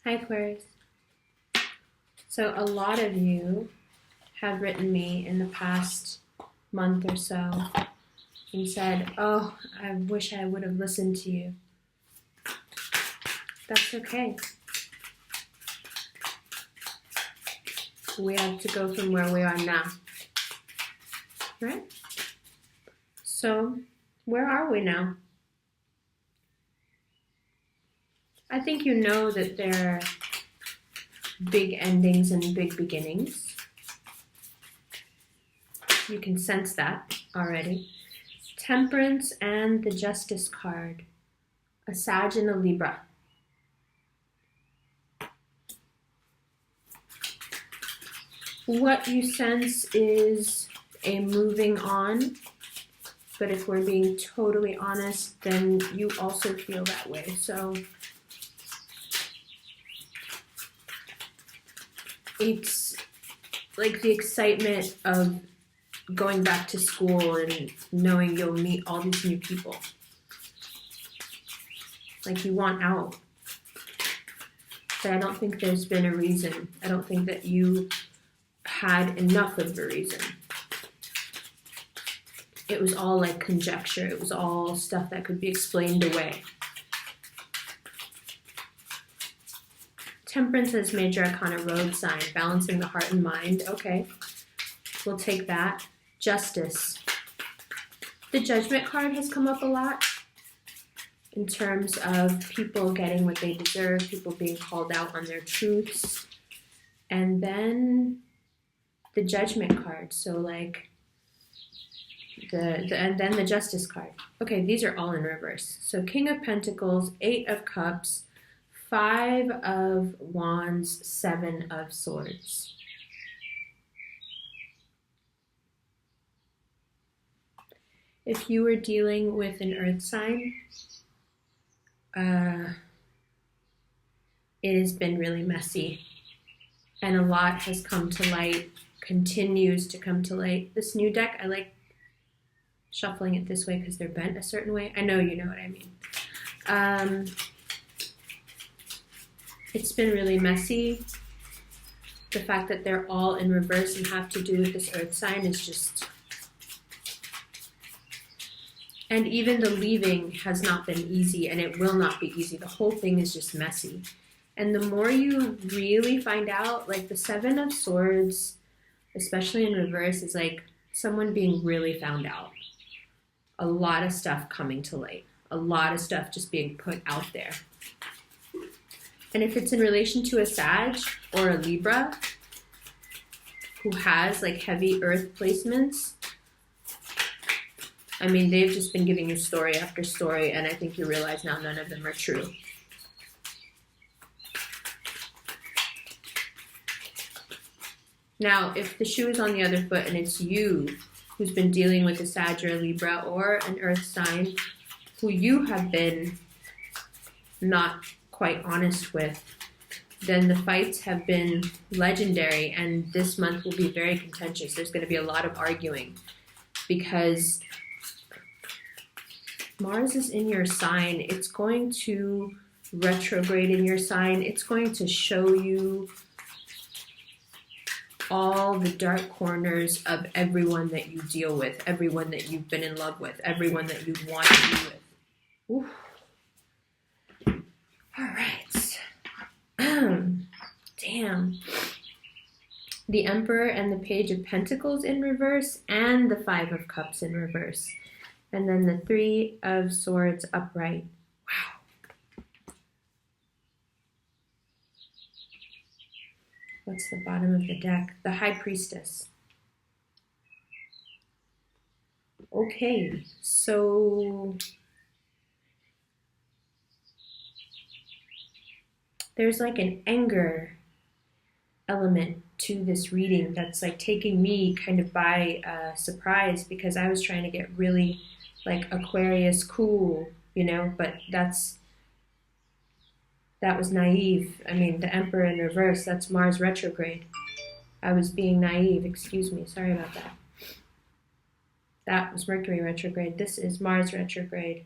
Hi, Aquarius. So a lot of you have written me in the past month or so and said, oh, I wish I would have listened to you. That's okay. We have to go from where we are now. Right? So, where are we now? I think you know that there are big endings and big beginnings. You can sense that already. Temperance and the Justice card. A Sag and a Libra. What you sense is a moving on, but if we're being totally honest, then you also feel that way. So it's like the excitement of going back to school and knowing you'll meet all these new people. Like you want out. But I don't think there's been a reason. I don't think that you had enough of a reason. It was all like conjecture. It was all stuff that could be explained away. Temperance as major arcana road sign, balancing the heart and mind. Okay, we'll take that. Justice. The Judgment card has come up a lot in terms of people getting what they deserve, people being called out on their truths. And then the Judgment card. So like and then the Justice card. Okay, these are all in reverse. So King of Pentacles, 8 of Cups, 5 of Wands, 7 of Swords. If you were dealing with an earth sign, it has been really messy. And a lot has come to light, continues to come to light. This new deck, I like shuffling it this way because they're bent a certain way. I know you know what I mean. It's been really messy. The fact that they're all in reverse and have to do with this earth sign is just... And even the leaving has not been easy, and it will not be easy. The whole thing is just messy. And the more you really find out, like the 7 of Swords, especially in reverse, is like someone being really found out. A lot of stuff coming to light. A lot of stuff just being put out there. And if it's in relation to a Sag or a Libra who has like heavy earth placements, I mean, they've just been giving you story after story, and I think you realize now none of them are true. Now, if the shoe is on the other foot and it's you who's been dealing with a Sag or a Libra or an earth sign who you have been not quite honest with, then the fights have been legendary, and this month will be very contentious. There's going to be a lot of arguing because Mars is in your sign. It's going to retrograde in your sign. It's going to show you all the dark corners of everyone that you deal with, everyone that you've been in love with, everyone that you want to be with. Ooh. All right. Damn. The Emperor and the Page of Pentacles in reverse, and the 5 of Cups in reverse. And then the 3 of Swords upright. Wow. What's the bottom of the deck? The High Priestess. Okay, so there's like an anger element to this reading that's like taking me kind of by surprise, because I was trying to get really like Aquarius cool, you know, but that was naive. I mean, the Emperor in reverse, that's Mars retrograde. I was being naive, excuse me, sorry about that. That was Mercury retrograde. This is Mars retrograde.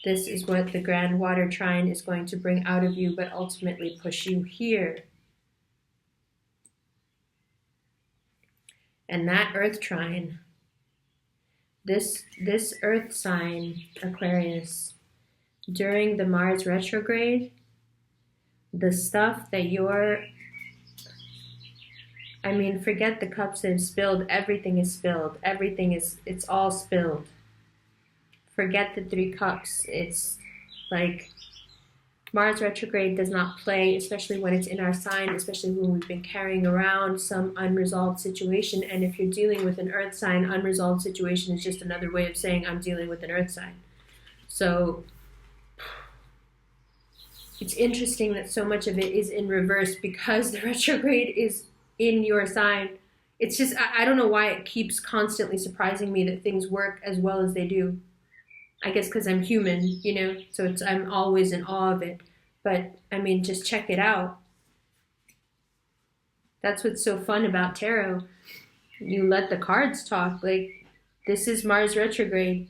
This is what the grand water trine is going to bring out of you, but ultimately push you here. And that earth trine, this earth sign, Aquarius, during the Mars retrograde, the stuff that forget the cups that have spilled, everything is spilled. It's all spilled. Forget the 3 cups. It's like Mars retrograde does not play, especially when it's in our sign, especially when we've been carrying around some unresolved situation. And if you're dealing with an earth sign, unresolved situation is just another way of saying I'm dealing with an earth sign. So it's interesting that so much of it is in reverse because the retrograde is in your sign. It's just, I don't know why it keeps constantly surprising me that things work as well as they do. I guess because I'm human, so I'm always in awe of it. But, just check it out. That's what's so fun about tarot. You let the cards talk. Like, this is Mars retrograde.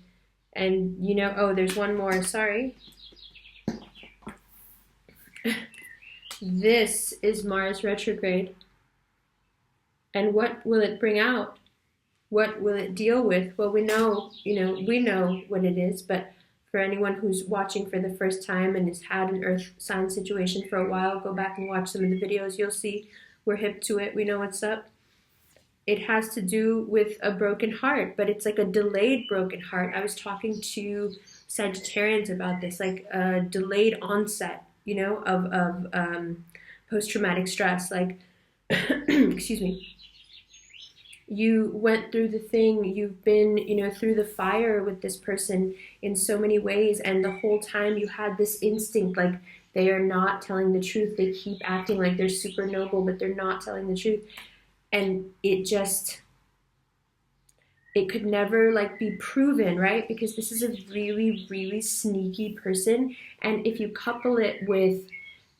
And, there's one more. Sorry. This is Mars retrograde. And what will it bring out? What will it deal with? Well, we know what it is, but for anyone who's watching for the first time and has had an earth sign situation for a while, go back and watch some of the videos. You'll see we're hip to it. We know what's up. It has to do with a broken heart, but it's like a delayed broken heart. I was talking to Sagittarians about this, like a delayed onset, of post-traumatic stress. Like, excuse me. You went through the thing, you've been, through the fire with this person in so many ways, and the whole time you had this instinct, like they are not telling the truth. They keep acting like they're super noble, but they're not telling the truth. And it could never be proven, right? Because this is a really, really sneaky person. And if you couple it with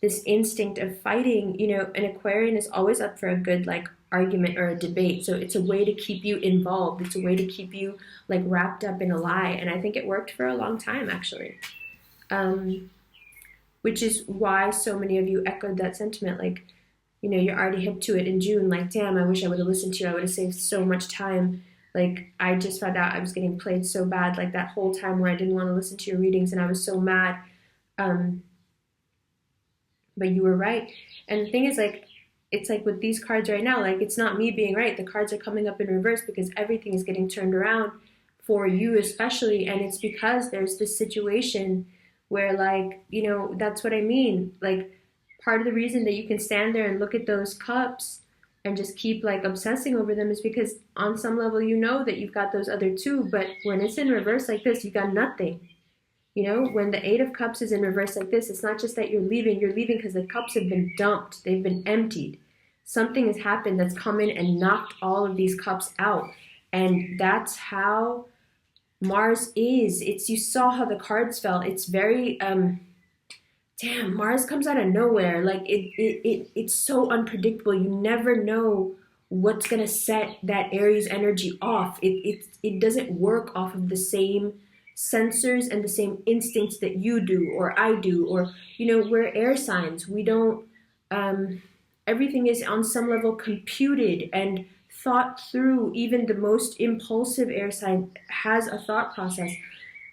this instinct of fighting, an Aquarian is always up for a good, argument or a debate. So it's a way to keep you involved. It's a way to keep you wrapped up in a lie. And I think it worked for a long time, actually. Which is why so many of you echoed that sentiment. You're already hip to it in June. Damn, I wish I would have listened to you. I would have saved so much time. I just found out I was getting played so bad, that whole time where I didn't want to listen to your readings and I was so mad. But you were right. And the thing is, it's with these cards right now, it's not me being right. The cards are coming up in reverse because everything is getting turned around for you especially. And it's because there's this situation where that's what I mean. Part of the reason that you can stand there and look at those cups and just keep obsessing over them is because on some level that you've got those other 2, but when it's in reverse like this, you got nothing. When the 8 of Cups is in reverse like this, it's not just that you're leaving because the cups have been dumped. They've been emptied. Something has happened that's come in and knocked all of these cups out. And that's how Mars is. You saw how the cards fell. It's very, damn, Mars comes out of nowhere. It's so unpredictable. You never know what's going to set that Aries energy off. It doesn't work off of the same sensors and the same instincts that you do or I do, or we're air signs. We don't everything is on some level computed and thought through. Even the most impulsive air sign has a thought process,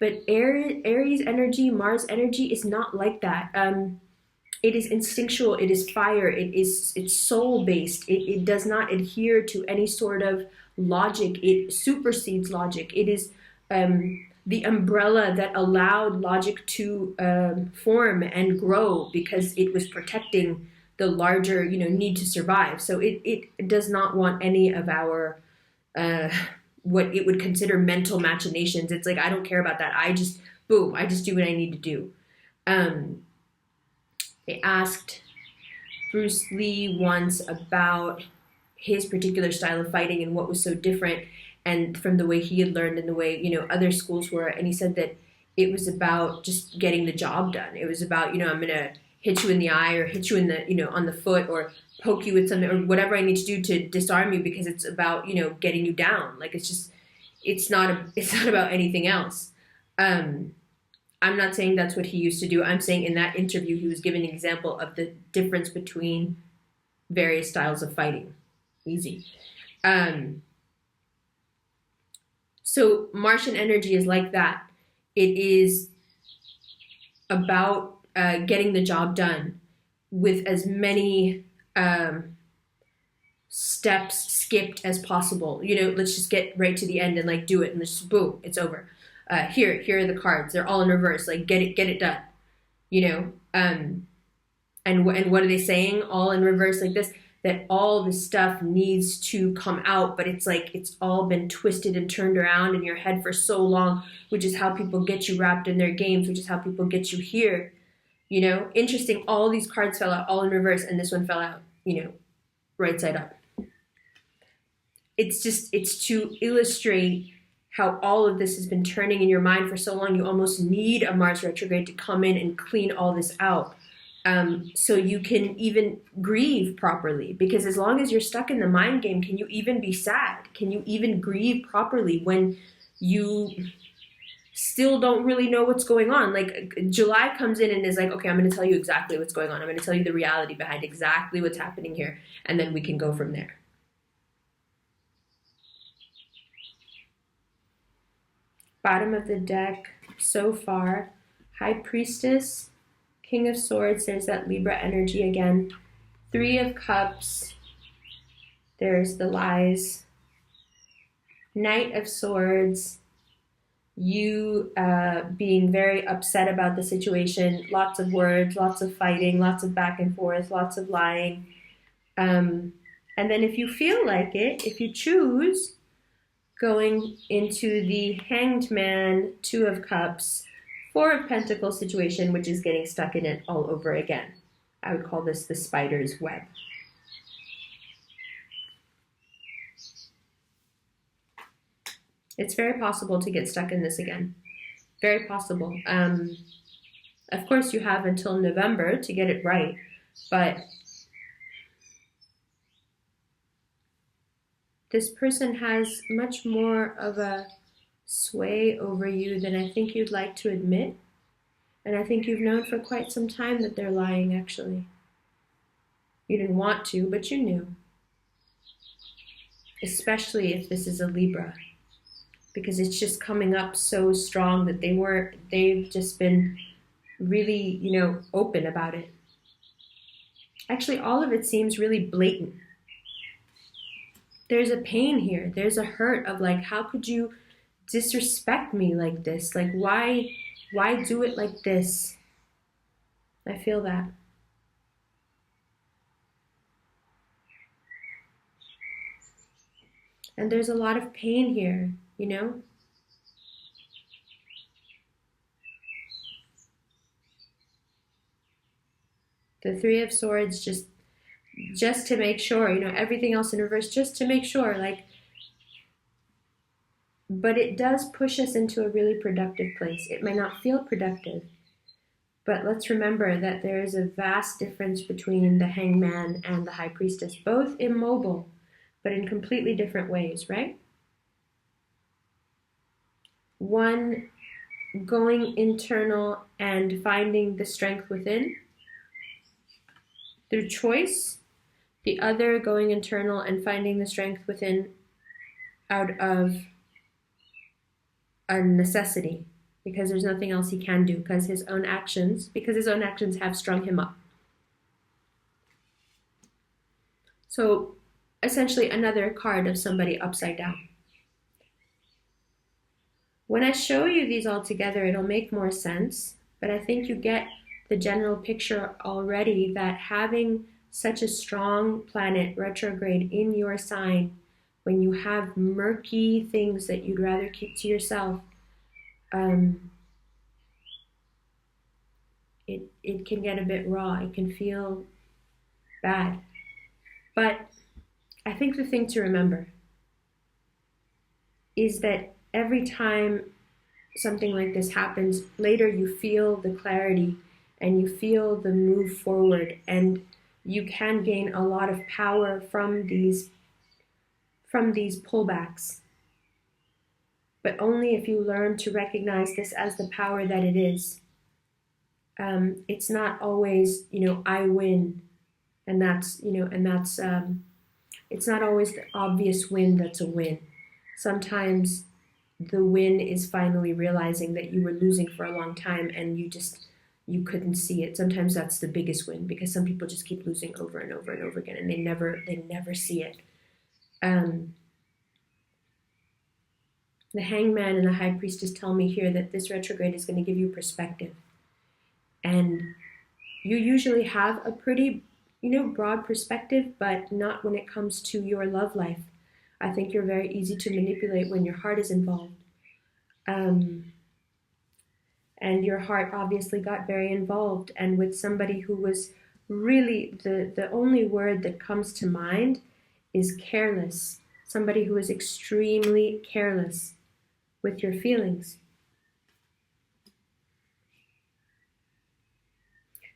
but Aries energy, Mars energy is not like that. It is instinctual, it is fire, it's soul based. It does not adhere to any sort of logic. It supersedes logic. It is the umbrella that allowed logic to form and grow because it was protecting the larger, need to survive. So it does not want any of our what it would consider mental machinations. It's I don't care about that. I just do what I need to do. They asked Bruce Lee once about his particular style of fighting and what was so different and from the way he had learned and the way, other schools were. And he said that it was about just getting the job done. It was about, I'm going to hit you in the eye or hit you in the, on the foot or poke you with something or whatever I need to do to disarm you because it's about, getting you down. It's not about anything else. I'm not saying that's what he used to do. I'm saying in that interview, he was giving an example of the difference between various styles of fighting. Easy. So Martian energy is like that. It is about getting the job done with as many steps skipped as possible. Let's just get right to the end and like do it, and just boom, it's over. Here are the cards. They're all in reverse. Like get it done. And what are they saying? All in reverse like this. That all the stuff needs to come out, but it's like it's all been twisted and turned around in your head for so long, which is how people get you wrapped in their games, which is how people get you here. Interesting. All these cards fell out all in reverse, and this one fell out, right side up. It's to illustrate how all of this has been turning in your mind for so long. You almost need a Mars retrograde to come in and clean all this out. So you can even grieve properly, because as long as you're stuck in the mind game, can you even be sad? Can you even grieve properly when you still don't really know what's going on? Like July comes in and is like, okay, I'm going to tell you exactly what's going on. I'm going to tell you the reality behind exactly what's happening here. And then we can go from there. Bottom of the deck so far, High Priestess, King of Swords, there's that Libra energy again. 3 of Cups, there's the lies. Knight of Swords, you being very upset about the situation. Lots of words, lots of fighting, lots of back and forth, lots of lying. And then if you feel like it, if you choose, going into the Hanged Man, 2 of Cups, 4 of Pentacles situation, which is getting stuck in it all over again. I would call this the spider's web. It's very possible to get stuck in this again. Very possible. Of course, you have until November to get it right, but this person has much more of a sway over you than I think you'd like to admit. And I think you've known for quite some time that they're lying, actually. You didn't want to, but you knew. Especially if this is a Libra. Because it's just coming up so strong that they've just been really, open about it. Actually, all of it seems really blatant. There's a pain here. There's a hurt of like, how could you disrespect me like this? Like, why do it like this? I feel that. And there's a lot of pain here, The 3 of Swords, just to make sure, everything else in reverse, just to make sure, but it does push us into a really productive place. It may not feel productive, but let's remember that there is a vast difference between the Hangman and the High Priestess, both immobile, but in completely different ways, right? One going internal and finding the strength within through choice, the other going internal and finding the strength within out of a necessity, because there's nothing else he can do, because his own actions have strung him up. So essentially another card of somebody upside down. When I show you these all together, it'll make more sense, but I think you get the general picture already that having such a strong planet retrograde in your sign, when you have murky things that you'd rather keep to yourself, it can get a bit raw. It can feel bad. But I think the thing to remember is that every time something like this happens, later you feel the clarity and you feel the move forward, and you can gain a lot of power from these pullbacks. but only if you learn to recognize this as the power that it is. It's not always, I win, and that's, it's not always the obvious win that's a win. Sometimes the win is finally realizing that you were losing for a long time and you couldn't see it. Sometimes that's the biggest win, because some people just keep losing over and over and over again, and they never see it. The Hangman and the High Priestess tell me here that this retrograde is going to give you perspective. And you usually have a pretty, broad perspective, but not when it comes to your love life. I think you're very easy to manipulate when your heart is involved. And your heart obviously got very involved, and with somebody who was really, the only word that comes to mind is careless. Somebody who is extremely careless with your feelings.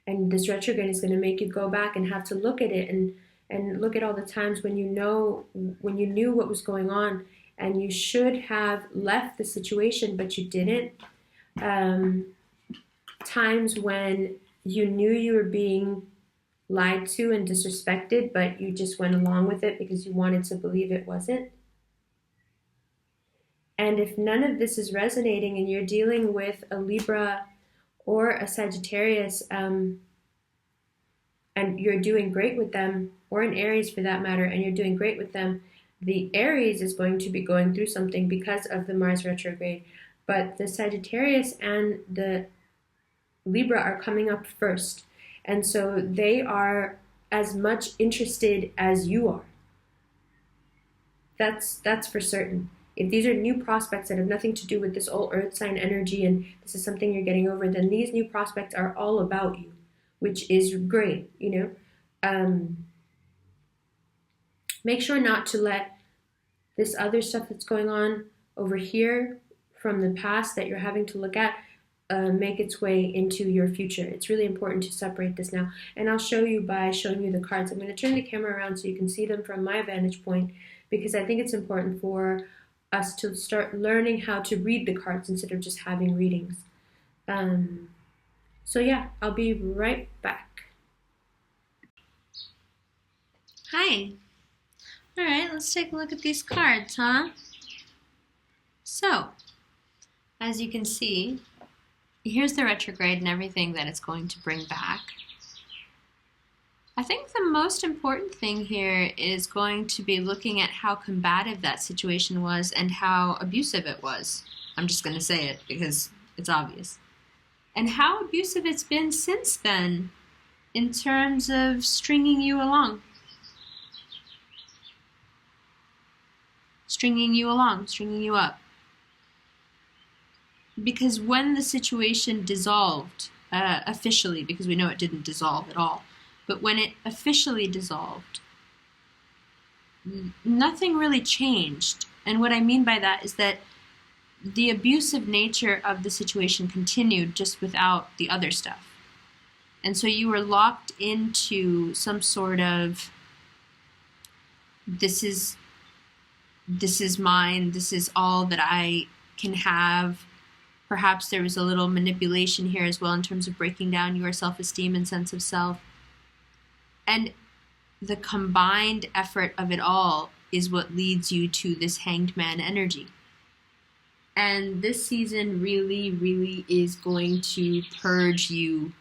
And this retrograde is going to make you go back and have to look at it and look at all the times when you knew what was going on, and you should have left the situation, but you didn't. Times when you knew you were being lied to and disrespected, but you just went along with it because you wanted to believe it wasn't. And if none of this is resonating and you're dealing with a Libra or a Sagittarius, and you're doing great with them, or an Aries for that matter, and you're doing great with them, the Aries is going to be going through something because of the Mars retrograde. But the Sagittarius and the Libra are coming up first. And so they are as much interested as you are. That's for certain. If these are new prospects that have nothing to do with this old earth sign energy and this is something you're getting over, then these new prospects are all about you, which is great, Make sure not to let this other stuff that's going on over here from the past that you're having to look at make its way into your future. It's really important to separate this now. And I'll show you by showing you the cards. I'm going to turn the camera around so you can see them from my vantage point, because I think it's important for us to start learning how to read the cards instead of just having readings. So yeah, I'll be right back. Hi. All right, let's take a look at these cards, huh? So, as you can see, here's the retrograde and everything that it's going to bring back. I think the most important thing here is going to be looking at how combative that situation was and how abusive it was. I'm just going to say it because it's obvious. And how abusive it's been since then in terms of stringing you along. Stringing you along, stringing you up. Because when the situation dissolved, officially, because we know it didn't dissolve at all, but when it officially dissolved, nothing really changed. And what I mean by that is that the abusive nature of the situation continued just without the other stuff. And so you were locked into some sort of, this is mine, this is all that I can have. Perhaps there was a little manipulation here as well in terms of breaking down your self-esteem and sense of self. And the combined effort of it all is what leads you to this Hanged Man energy. And this season really, really is going to purge you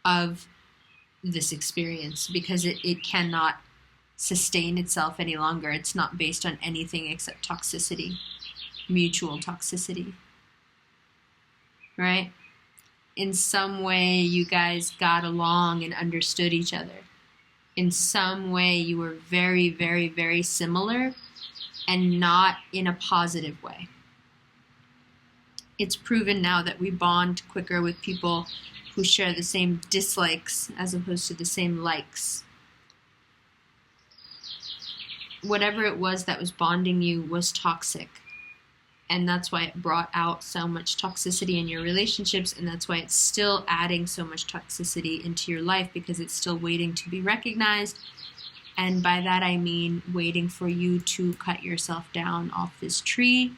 of this experience, because it cannot sustain itself any longer. It's not based on anything except toxicity, mutual toxicity, right? In some way, you guys got along and understood each other. In some way, you were very, very, very similar, and not in a positive way. It's proven now that we bond quicker with people who share the same dislikes as opposed to the same likes. Whatever it was that was bonding you was toxic. And that's why it brought out so much toxicity in your relationships, and that's why it's still adding so much toxicity into your life, because it's still waiting to be recognized. And by that I mean waiting for you to cut yourself down off this tree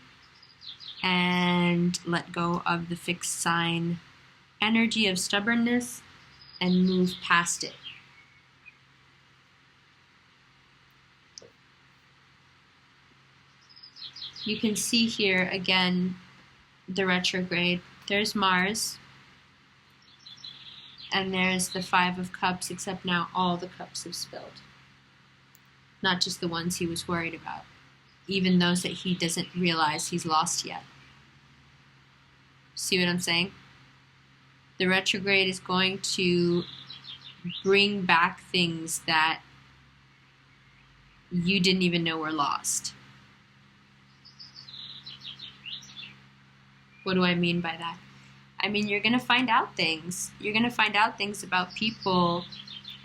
and let go of the fixed sign energy of stubbornness and move past it. You can see here again the retrograde. There's Mars, and there's the Five of Cups, except now all the cups have spilled. Not just the ones he was worried about, even those that he doesn't realize he's lost yet. See what I'm saying? The retrograde is going to bring back things that you didn't even know were lost. What do I mean by that? I mean, you're going to find out things. You're going to find out things about people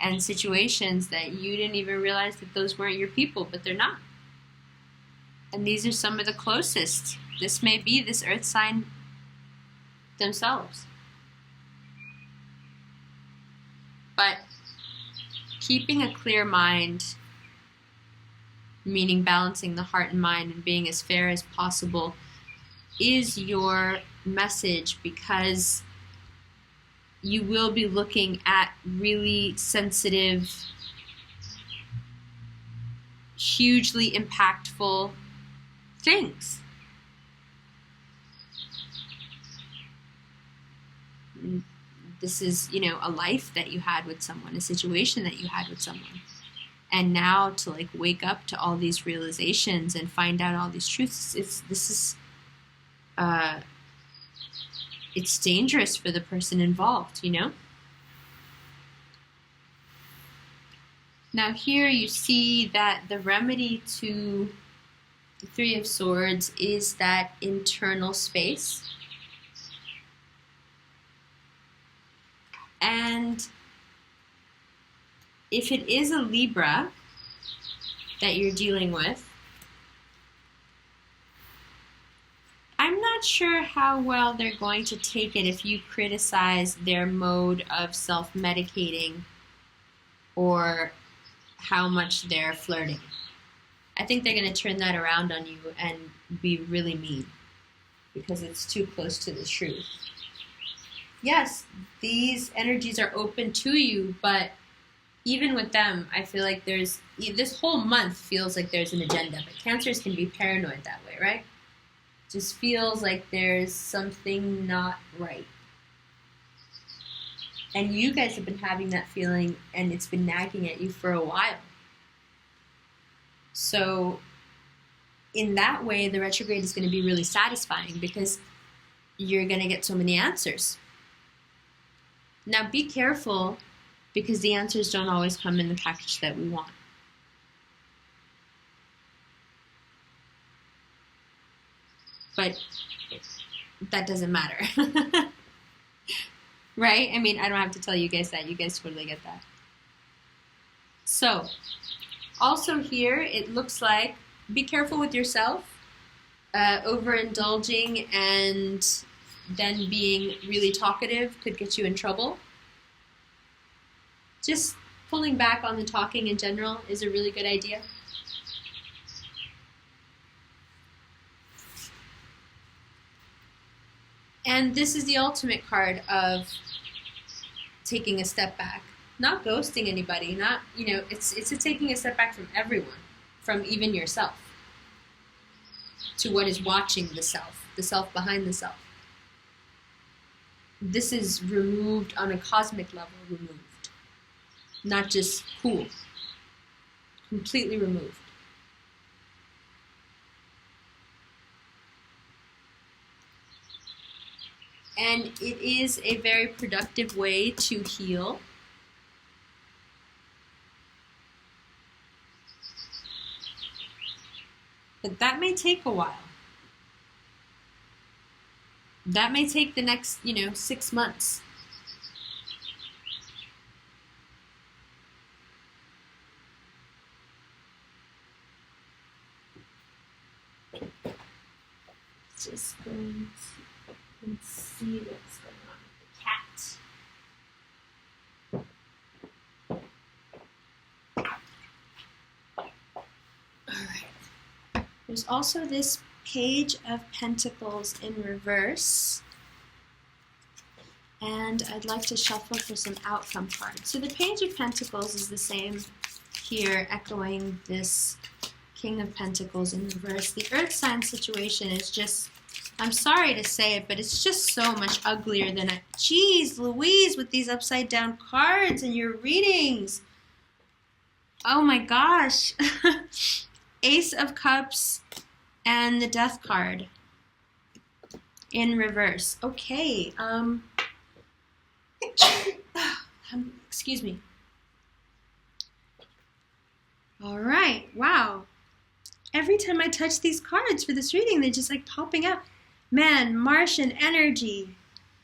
and situations that you didn't even realize that those weren't your people, but they're not. And these are some of the closest. This may be this earth sign themselves. But keeping a clear mind, meaning balancing the heart and mind and being as fair as possible, is your message, because you will be looking at really sensitive, hugely impactful things. This is, a life that you had with someone, a situation that you had with someone. And now to wake up to all these realizations and find out all these truths, it's dangerous for the person involved, Now here you see that the remedy to the Three of Swords is that internal space. And if it is a Libra that you're dealing with, I'm not sure how well they're going to take it if you criticize their mode of self-medicating or how much they're flirting. I think they're going to turn that around on you and be really mean because it's too close to the truth. Yes, these energies are open to you, but even with them, I feel like this whole month feels like there's an agenda, but Cancers can be paranoid that way, right? Just feels like there's something not right. And you guys have been having that feeling, and it's been nagging at you for a while. So in that way, the retrograde is going to be really satisfying because you're going to get so many answers. Now be careful, because the answers don't always come in the package that we want. But that doesn't matter. Right? I mean, I don't have to tell you guys that. You guys totally get that. So, also here, it looks like, be careful with yourself. Overindulging and then being really talkative could get you in trouble. Just pulling back on the talking in general is a really good idea. And this is the ultimate card of taking a step back. Not ghosting anybody, not, it's a taking a step back from everyone, from even yourself, to what is watching the self behind the self. This is removed on a cosmic level, removed. Not just cool. Completely removed. And it is a very productive way to heal. But that may take a while. That may take the next, 6 months. Just going to see what's going on with the cat. All right. There's also this Page of Pentacles in reverse. And I'd like to shuffle for some outcome cards. So the Page of Pentacles is the same here, echoing this King of Pentacles in reverse. The Earth sign situation is just, I'm sorry to say it, but it's just so much uglier than it. Jeez Louise, with these upside down cards in your readings. Oh my gosh. Ace of Cups and the Death card in reverse. Okay. Excuse me. All right. Wow. Every time I touch these cards for this reading, they're just like popping out. Man, Martian energy.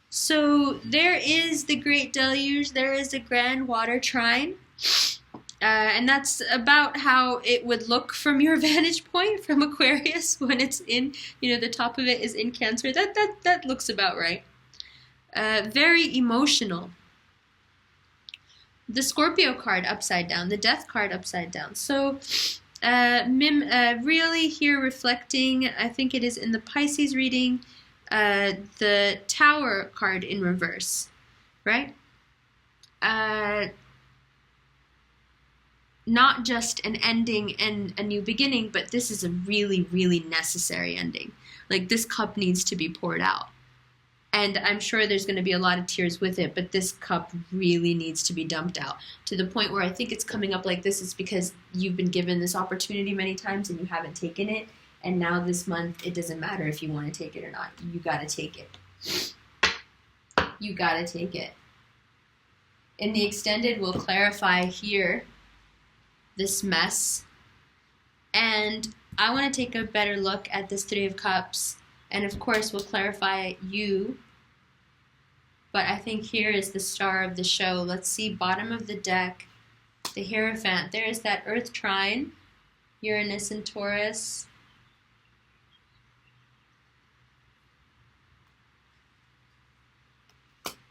So there is the Great Deluge. There is a Grand Water Trine. And that's about how it would look from your vantage point from Aquarius when it's in, the top of it is in Cancer. That looks about right. Very emotional. The Scorpio card upside down, the Death card upside down. So really here reflecting, I think it is in the Pisces reading, the Tower card in reverse, right? Not just an ending and a new beginning, but this is a really, really necessary ending. Like, this cup needs to be poured out. And I'm sure there's going to be a lot of tears with it, but this cup really needs to be dumped out to the point where I think it's coming up like this is because you've been given this opportunity many times and you haven't taken it. And now this month, it doesn't matter if you want to take it or not. You got to take it. You got to take it. In the extended, we'll clarify here this mess. And I want to take a better look at this Three of Cups. And of course, we'll clarify you. But I think here is the star of the show. Let's see, bottom of the deck, the Hierophant. There's that Earth trine, Uranus and Taurus.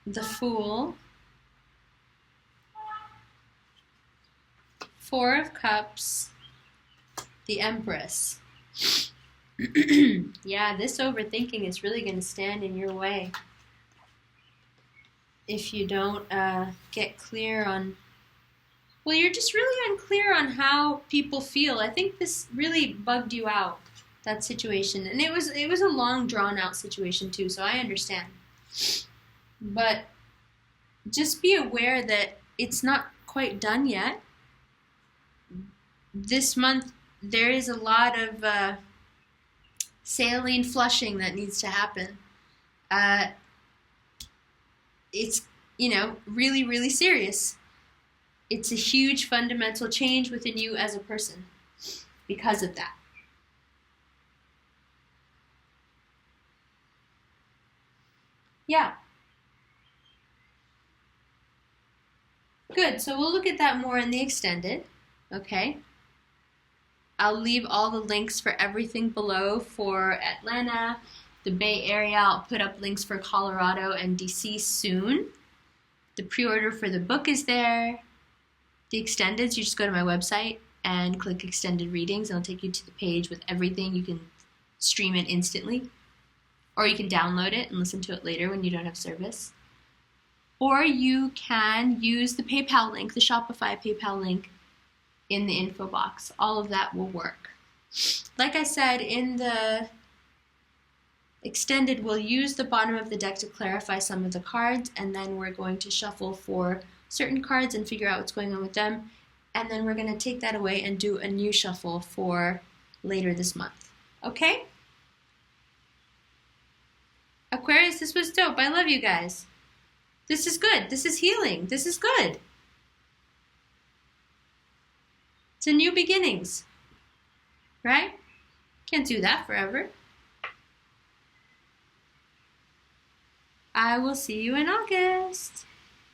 The Fool. Four of Cups. The Empress. Yeah, this overthinking is really going to stand in your way if you don't get clear on, well, you're just really unclear on how people feel. I think this really bugged you out, that situation. And it was a long, drawn-out situation, too, so I understand. But just be aware that it's not quite done yet. This month, there is a lot of saline flushing that needs to happen. It's, really, really serious. It's a huge fundamental change within you as a person because of that. Yeah. Good. So we'll look at that more in the extended. Okay. I'll leave all the links for everything below for Atlanta, the Bay Area. I'll put up links for Colorado and DC soon. The pre-order for the book is there. The extendeds, you just go to my website and click extended readings, and it'll take you to the page with everything. You can stream it instantly, or you can download it and listen to it later when you don't have service. Or you can use the PayPal link, the Shopify PayPal link, in the info box. All of that will work. Like I said, in the extended, we'll use the bottom of the deck to clarify some of the cards, and then we're going to shuffle for certain cards and figure out what's going on with them, and then we're going to take that away and do a new shuffle for later this month. Okay? Aquarius, this was dope. I love you guys. This is good. This is healing. This is good. It's a new beginnings, right? Can't do that forever. I will see you in August.